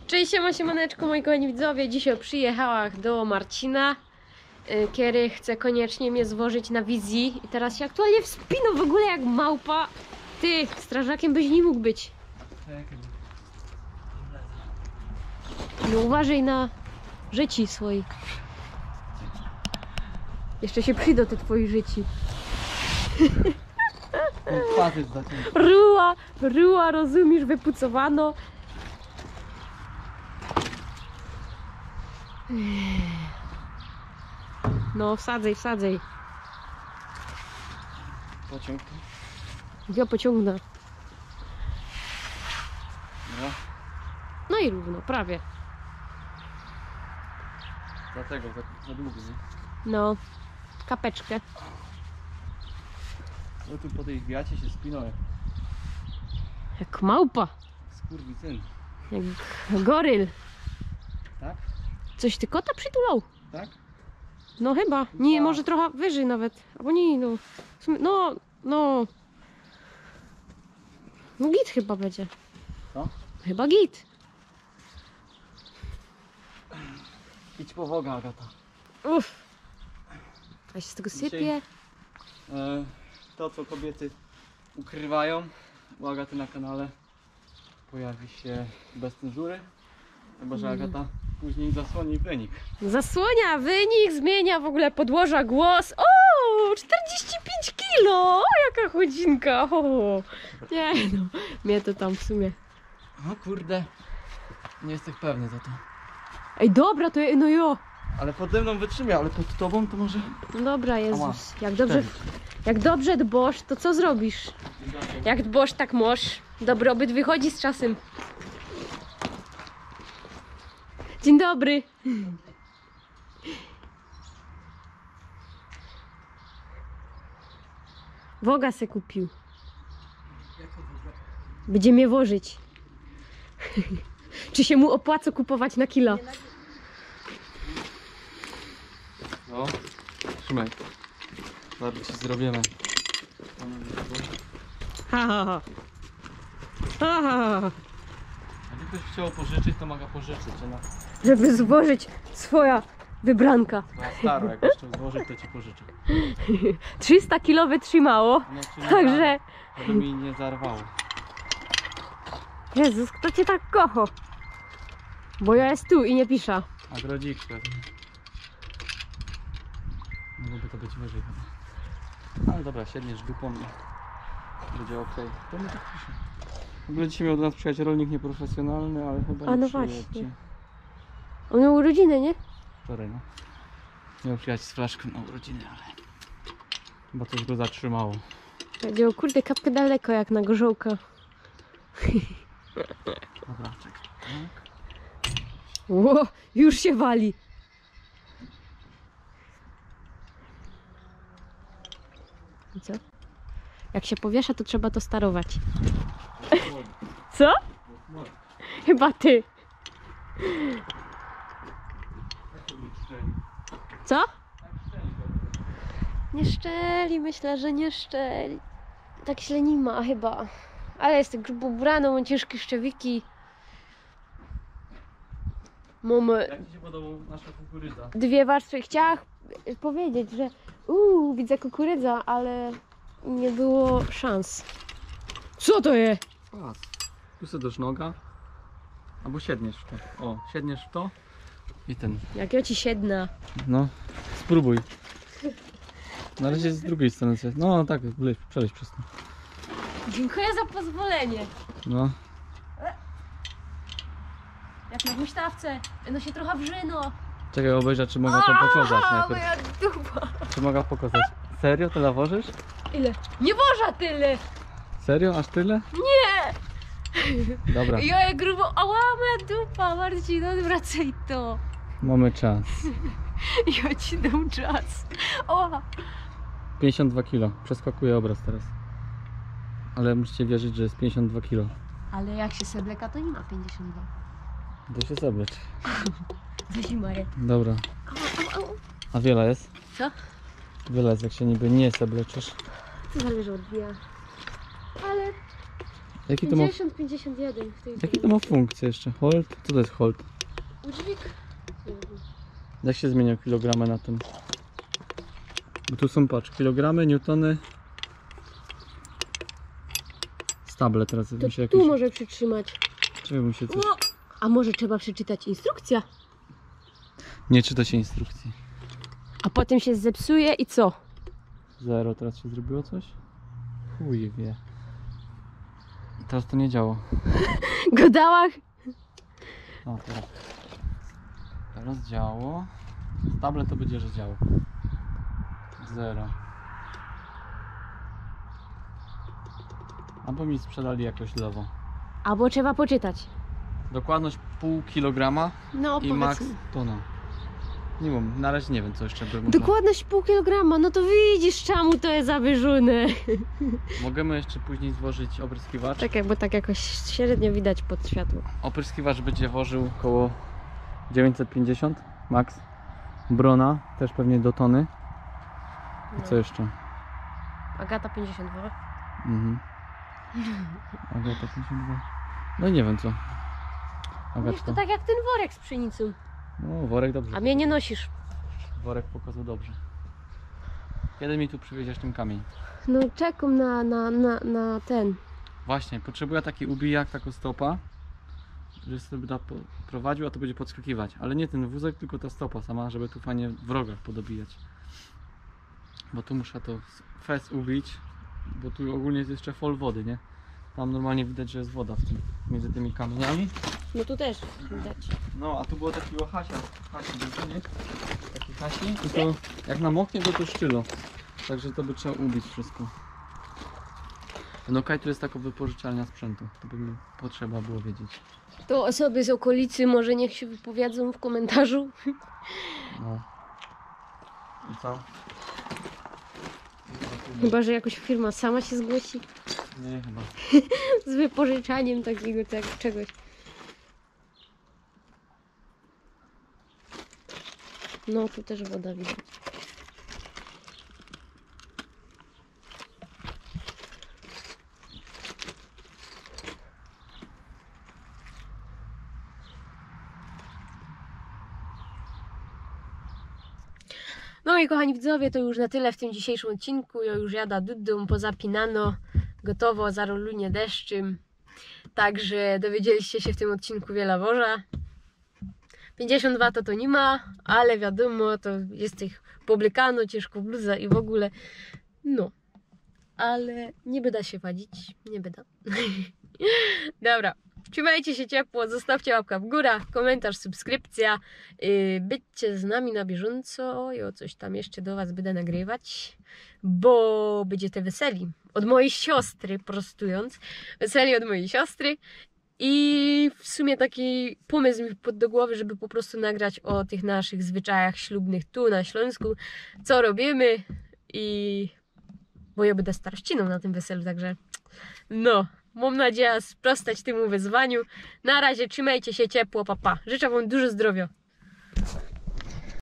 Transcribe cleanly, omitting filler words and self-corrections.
Cześć, siemaneczko moi kochani widzowie. Dzisiaj przyjechała do Marcina. Kiery chce koniecznie mnie zwożyć na wizji. I teraz się aktualnie wspina w ogóle jak małpa. Ty, strażakiem byś nie mógł być. No uważaj na życi swoi. Jeszcze się przyjdą te twoje życi. Ruła, rozumiesz, wypucowano. No, wsadzaj. Pociąg. Ja pociągnę. No. No i równo, prawie. Dlatego za długo, nie? No, kapeczkę. No tu po tej wiacie się spinąłem. Jak małpa. Skurwysyn. Jak goryl. Tak? Coś ty kota przytulał? Tak? No chyba. Nie, może trochę wyżej nawet. Albo nie, no. W sumie, no. No git chyba będzie. Co? Chyba git. Idź po woga, Agata. Uff. A się z tego Dzisiaj- sypie. To co kobiety ukrywają u Agaty na kanale pojawi się bez cenzury. Chyba, że Agata później zasłoni wynik. Zasłania wynik, zmienia w ogóle podłoża, głos. O, 45 kilo! O, jaka chodzinka! O, nie no, mnie to tam w sumie. O kurde. Nie jesteś pewny za to. Ej, dobra, to no jo. Ale pode mną wytrzymie, ale pod tobą to może... No dobra, Jezus. Ała, Jak dobrze dbasz, to co zrobisz? Jak dbasz, tak masz. Dobrobyt wychodzi z czasem. Dzień dobry. Woga se kupił. Będzie mnie wożyć. Czy się mu opłaca kupować na kilo? No, trzymaj. Zaraz ci zrobimy. Ha. Jakby ktoś chciał pożyczyć, to mogę pożyczyć. Ona Żeby złożyć swoja wybranka. twoja stara, jak jeszcze złożyć, to ci pożyczę. 300 kilo wytrzymało. No, Także, żeby mi nie zarwało. Jezus, kto cię tak kocha? Bo ja jest tu i nie pisze. A grodzik pewnie. Mogłoby to być wyżej chyba. Ale dobra, siedniesz dupą i będzie ok. To my tak pisze. W ogóle dzisiaj miał do nas przyjechać rolnik nieprofesjonalny, ale chyba A, nie no przyjechał właśnie. dzisiaj. On miał urodziny, nie? Wczoraj, no. Miał przyjechać z flaszką na urodziny, ale chyba coś go zatrzymało. Powiedział, kurde, kapkę daleko jak na gorzołka. Dobra, czekaj. Tak. Ło, już się wali. I co? Jak się powiesza, to trzeba to starować. Co? Chyba ty. Co? Nie szczeli, myślę, że nie szczeli. Tak źle nie ma chyba. Ale jest grubo ubrana, mam ciężkie szczewiki. Mamy Jak ci się podobał nasza kukurydza? 2 warstwy. Chciałam powiedzieć, że widzę kukurydza, ale nie było szans. Co to jest? Pas. Tu sobie dasz noga. Albo siedniesz w to. O, siedniesz w to. I ten. Jak ja ci siedna. No, spróbuj. Na razie z drugiej strony. No tak, przeleź przez to. Dziękuję za pozwolenie. No. Jak na huśtawce. No się trochę wrzyno. Czekaj, obejrzę, czy mogę to pokazać najpierw. Moja dupa. Czy mogę pokazać? Serio? Tyle wożysz? Ile? Nie można tyle. Serio? Aż tyle? Nie. Dobra, Ja je grubo. Ała, moja dupa. Marcin, odwracaj to. mamy czas. Ja ci dam czas. O. 52 kg. Przeskakuję obraz teraz. Ale musicie wierzyć, że jest 52 kg. Ale jak się sebleka, to nie ma 52. To się zabrać. Za zima jest. Dobra. Au. A wiele jest? Co? Wiele jest, jak się niby nie sebleczysz. To zależy od dnia. Ale Jaki to ma, 50-51 w tej jaki to ma funkcję jeszcze? Hold? Co to jest hold? Udźwig? Jak się zmienią kilogramy na tym? Bo tu są, patrz, kilogramy, newtony. Stable teraz To mi się tu jakieś... może przytrzymać. Czemu mi się coś... A może trzeba przeczytać instrukcja? Nie czyta się instrukcji. A potem się zepsuje i co? 0, teraz się zrobiło coś? Chuj wie. Teraz to nie działo. Godałach? O, teraz. Teraz działo. Stable to będzie, że działo. 0. Albo mi sprzedali jakoś lewo. Albo trzeba poczytać. Dokładność pół kilograma No i max powiedzmy. tona. Nie wiem, na razie nie wiem co jeszcze by można. Dokładność pół kilograma, no to widzisz czemu to jest zawyżone. Możemy jeszcze później złożyć opryskiwacz. Tak jakby tak jakoś średnio widać pod światło. Opryskiwacz będzie ważył około 950 max. Brona też pewnie do tony. I co jeszcze? Agata 52. Mhm. Agata 52. No i nie wiem co. Wiesz, to Agatka. tak jak ten worek z pszenicą. No worek dobrze. A mnie nie nosisz. Worek pokazał dobrze. Kiedy mi tu przywieziesz ten kamień? No czekam na ten. Właśnie, potrzebuję taki ubijak, taką stopa, że sobie da prowadził, a to będzie podskakiwać. Ale nie ten wózek, tylko ta stopa sama, żeby tu fajnie w rogach podobijać. Bo tu muszę to fez ubić, bo tu ogólnie jest jeszcze fol wody, nie? Tam normalnie widać, że jest woda w tym, między tymi kamieniami. No tu też widać. No, a tu było takiego Hasi duży, nie? Taki Hasi i to jak namoknie, to szczylo. Także to by trzeba ubić wszystko. No kaj to jest taka wypożyczalnia sprzętu, to by mi potrzeba było wiedzieć. To osoby z okolicy może niech się wypowiedzą w komentarzu. No. I co? Chyba, że jakoś firma sama się zgłosi Nie, chyba. z wypożyczaniem takiego czegoś. No tu też woda widać. No i kochani widzowie, to już na tyle w tym dzisiejszym odcinku. Ja już jada dudą, pozapinano, gotowo, zarolunie deszczym. Także dowiedzieliście się w tym odcinku wiele worza. 52 to nie ma, ale wiadomo, to jest tych publikano, ciężko bluza i w ogóle. No, ale nie będę się wadzić, nie będę. Dobra, trzymajcie się ciepło, zostawcie łapkę w górę, komentarz, subskrypcja. Byćcie z nami na bieżąco i o coś tam jeszcze do was będę nagrywać, bo będziecie weseli od mojej siostry, prostując. Weseli od mojej siostry. I w sumie taki pomysł mi wpadł do głowy, żeby po prostu nagrać o tych naszych zwyczajach ślubnych tu na Śląsku, co robimy i bo ja będę starościną na tym weselu, także no, mam nadzieję sprostać temu wyzwaniu. Na razie trzymajcie się ciepło, pa pa. Życzę wam dużo zdrowia.